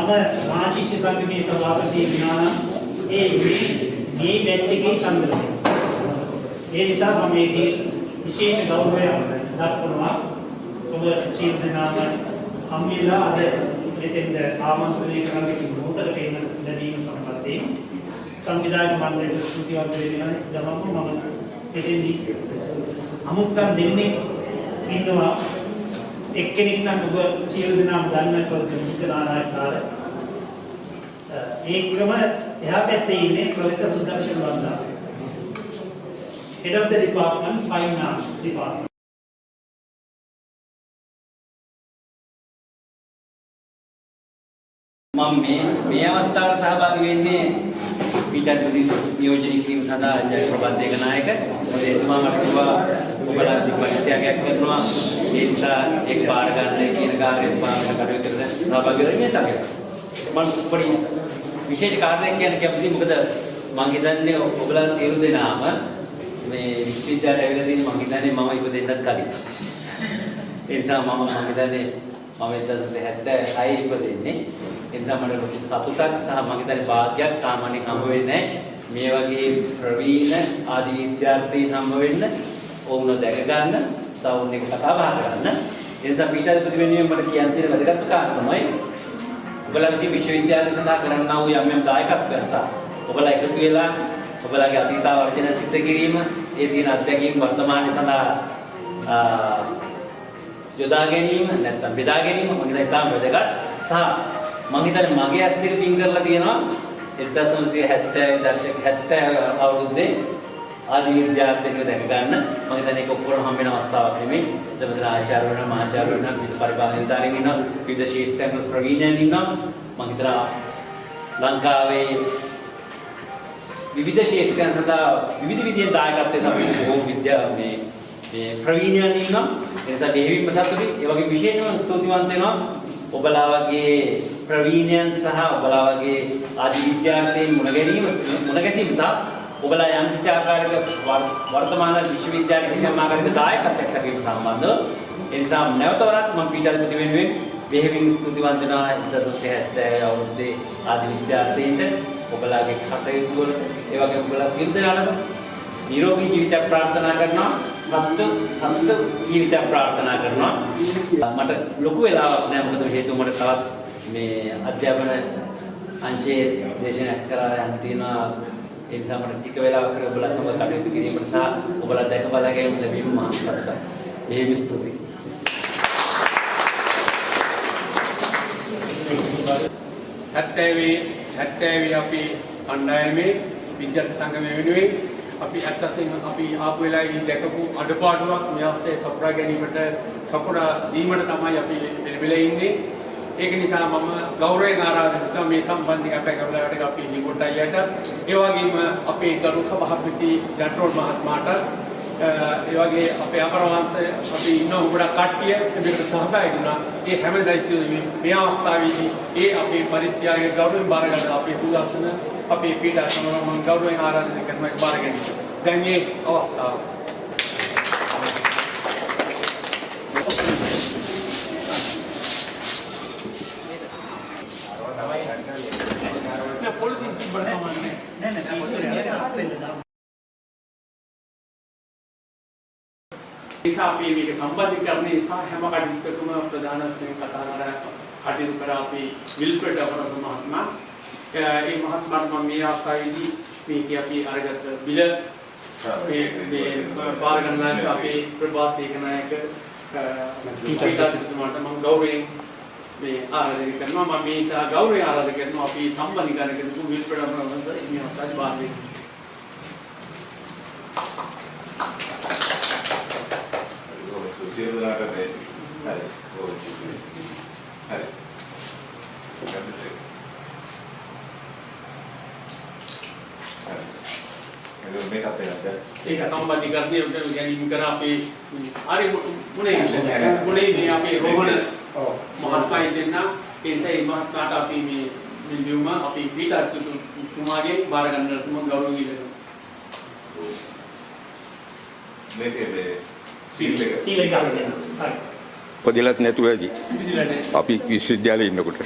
මාශිෂ්‍ය සංගමයේ සභාපති විනානම් මේ බැච් එකේ චන්ද්‍රය. ඒ නිසා මම මේ විශේෂ ගෞරවයක් දක්වනවා. ඔබ සියලු දෙනාම හම්බෙලා අද මෙතෙන්ද ආමන්ත්‍රණය කරන්නේ මොහොතකට එන්න ලැබීම සම්බන්ධයෙන් සංවිධායක මණ්ඩලයට ස්තුතිවන්ත වෙනවා. දමමු මම මෙතෙන්දී අමුත්තන් දෙන්නේ ඉන්නවා. එක්කෙනෙක් නම් ඔබ සියලු දෙනාම දන්න කල්පනානායකාර. ඒකම එහා පැත්තේ ඉන්නේ ප්‍රවිත සුදර්ශන වන්දනා. Head of the department, Fine Arts Department. මම මේ අවස්ථාවට සහභාගී වෙන්නේ පීඨාධිපති නියෝජනය කිරීම සඳහා ආචාර්ය ප්‍රබන්ධ ඒකනායක. එතුමා මට කිව්වා ඔබලා සිප්පත්‍යාගයක් කරනවා. ඒ නිසා එක් පාර ගන්න කියන කාර්යයක් පාරකට කටයුතු කරන සහභාගී වෙන්න මේ සැකය. මම පොඩි විශේෂ කාර්යයක් කියන්න කැමතියි. මොකද මම හිතන්නේ ඔබලා සියලු දෙනාම මේ විශ්වවිද්‍යාලයට ඇවිල්ලා තියෙන මම හිතන්නේ මම ඉපදෙන්නත් කලින්. ඒ නිසා මම හිතන්නේ මම 1976 ඉපදෙන්නේ. ඒ නිසා මට ලොකු සතුටක් සහ මම හිතන්නේ වාග්යක් සාමාන්‍යයෙන් හම්බ වෙන්නේ නැහැ. මේ වගේ ප්‍රවීණ ආදි විද්‍යාර්ථීන් හම්බ වෙන්න ඕන දැක ගන්න සවුන් එක කතා බහ කරන්න. ඒ නිසා පීඨාධිපති වෙනුවෙන් මට කියන්න තියෙන වැදගත්ම කාරණා තමයි ඔබලා විසින් විශ්වවිද්‍යාලය සඳහා කරන්නා වූ යම් දායකත්වයන් සහ ඔබලා එකතු වෙලා ඔබලාගේ අතීතාවර්ජන සිද්ධ කිරීම, ඒ තියෙන අත්දැකීම් වර්තමානයේ සඳහා යොදා ගැනීම නැත්නම් බෙදා ගැනීම මම හිතන්නේ ඉතාම වැදගත්. සහ මම හිතන්නේ මගේ ඇස් දෙක පින් කරලා තියෙනවා 1970 අවුරුද්දේ ආදි විද්‍යාර්ථීන්ව දැක ගන්න. මම හිතන්නේ ඒක ඔක්කොම හම්බ වෙන අවස්ථාවක් නෙමෙයි. සමහර ආචාර්ය වෙන මහාචාර්ය වෙන විවිධ පරිපාලනකාරීන් ඉන්නවා, විවිධ ශිෂ්ටයන් ප්‍රවීණයන් ඉන්නවා. මම හිතනවා ලංකාවේ විවිධ ශිෂ්ටයන් සඳහා විවිධ විදිහේ දායකත්වයේ සමග බොහෝ විද්‍යා මේ ප්‍රවීණයන් ඉන්නවා. ඒ නිසා දෙහිවිම සතුටුයි. ඒ වගේ විශේෂම ස්තුතිවන්ත වෙනවා ඔබලා වගේ ප්‍රවීණයන් සහ ඔබලා වගේ ආදි විද්‍යාර්ථීන් මුණ ගැසීම සහ ඔබලා යම් කිසි ආකාරයක වර්තමාන විශ්වවිද්‍යාලයේ කිසියම් ආකාරයක දායකත්වයක් සැපයීම සම්බන්ධව. ඒ නිසා නැවත වරක් මම පීඨාධිපති වෙනුවෙන් දෙහිවිම ස්තුතිවන්ත වෙනවා 1970 අවුරුද්දේ ආදි විද්‍යාර්ථීන්ට ඔබලාගේ කටයුතු වලට. ඒ වගේම ඔබලා සියලු දෙනාටම නිරෝගී ජීවිතයක් ප්‍රාර්ථනා කරනවා. සතුට ජීවිතයක් ප්‍රාර්ථනා කරනවා. මට ලොකු වෙලාවක් නැහැ මොකද හේතුව මට තවත් මේ අධ්‍යාපන අංශයේ දේශනයක් කරලා යන්න තියෙනවා. ඒ නිසා මට ටික වෙලාවක් කර ඔබලා සමග කටයුතු කිරීමට සහ ඔබලා දැක බලා ගැනීම ලැබීම මහත් සතුටක්. එහෙම ස්තුතියි. හැත්තෑවේ අපි කණ්ඩායමේ විද්‍යාර්ථී සංගමය වෙනුවෙන් අපි අත්‍යවශ්‍යම අපි ආපු වෙලාවේ දැකපු අඩපාඩුවක් මේ අවස්ථාවේ සපුරා ගැනීමට සපුරා දීමට තමයි අපි වෙලා ඉන්නේ. ඒක නිසා මම ගෞරවයෙන් ආරාධනා කරනවා මේ සම්බන්ධයෙන් අපේ කවලාවට අපි ලිපොට් අයියට ඒ වගේම අපේ ගරු සභාපති ජන්ටෝල් මහත්මයාට ඒ වගේ අපේ අපරවංශ අපි ඉන්න උඹට කට්ටිය මේකට සහභාගී වුණා. ඒ හැම දවසෙම මේ අවස්ථාවේදී ඒ අපේ පරිත්‍යාගය ගෞරවයෙන් බාර ගන්න අපේ සුදර්ශන අපේ පීඨාසන මම ගෞරවයෙන් ආරාධනා කරනවා බාර ගැනීම. දැන් මේ අවස්ථාව නිසා අපි මේක සම්බන්ධීකරණය සහ හැම කටයුත්තකම ප්‍රධාන වශයෙන් කතා කරලා කටයුතු කරා අපි විල්ප්‍රඩ් අපරාධ මහත්මයා. ඒ මහත්මයාට මම මේ අවස්ථාවේදී මේක අපි අරගත්ත බිල මේ බාර ගන්න අපේ ප්‍රභාත් ඒකනායක පීඨාධිපතිතුමාට මම ගෞරවයෙන් මේ ආරාධනා කරනවා. මම මේ සහ ගෞරවයෙන් ආරාධනා කරනවා අපි සම්බන්ධීකරණය කරපු විල්ප්‍රඩ් අපරාධ මේ අවස්ථාවේ බාර දෙන්න. සියලු දෙනාට හරි. හරි. මේක අපේ ඒක සම්බන්ධීකරණය ගැනීම කර අපේ හරි මුනේ අපේ රෝහණ මහත්මයා දෙන්න ඒ නිසා මේ මහත්මයාට අපි මේ මිල්දියුම අපි පීඨාධිපතිතුමාගෙන් බාර ගන්න සුම ගෞරවය ඉල්ලනවා. මේකේ සීල් එක ගන්න දෙනවා. පොදිලත් නැතුව ඇති. අපි විශ්වවිද්‍යාලේ ඉන්නකොට.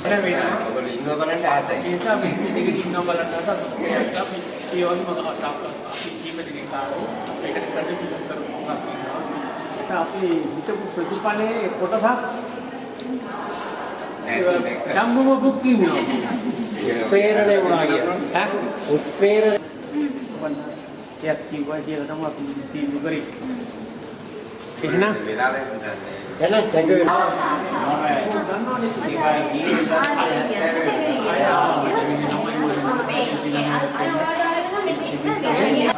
එන වෙනවා. ඔයගොල්ලෝ ඉන්නව බලන්න ආසයි. ඒ නිසා අපි ඉදිරියට ඉන්නව බලන්න ආසයි. අපි ඒ වගේම අපි කීප දෙනෙක් ආවෝ. ඒකට කටයුතු කරනවා. අපි හිතපු ප්‍රතිඵලයේ කොටසක් සම්මුම භුක්ති විඳිනවා. උත්පේරණය වුණා කියන. ඈ උත්පේරණය එයක් කිව්වා කියලා තමයි අපි තීන්දුව කරේ. එහෙනම් වෙලාවෙන් දන්නේ. එහෙනම් තැග වෙනවා. ආ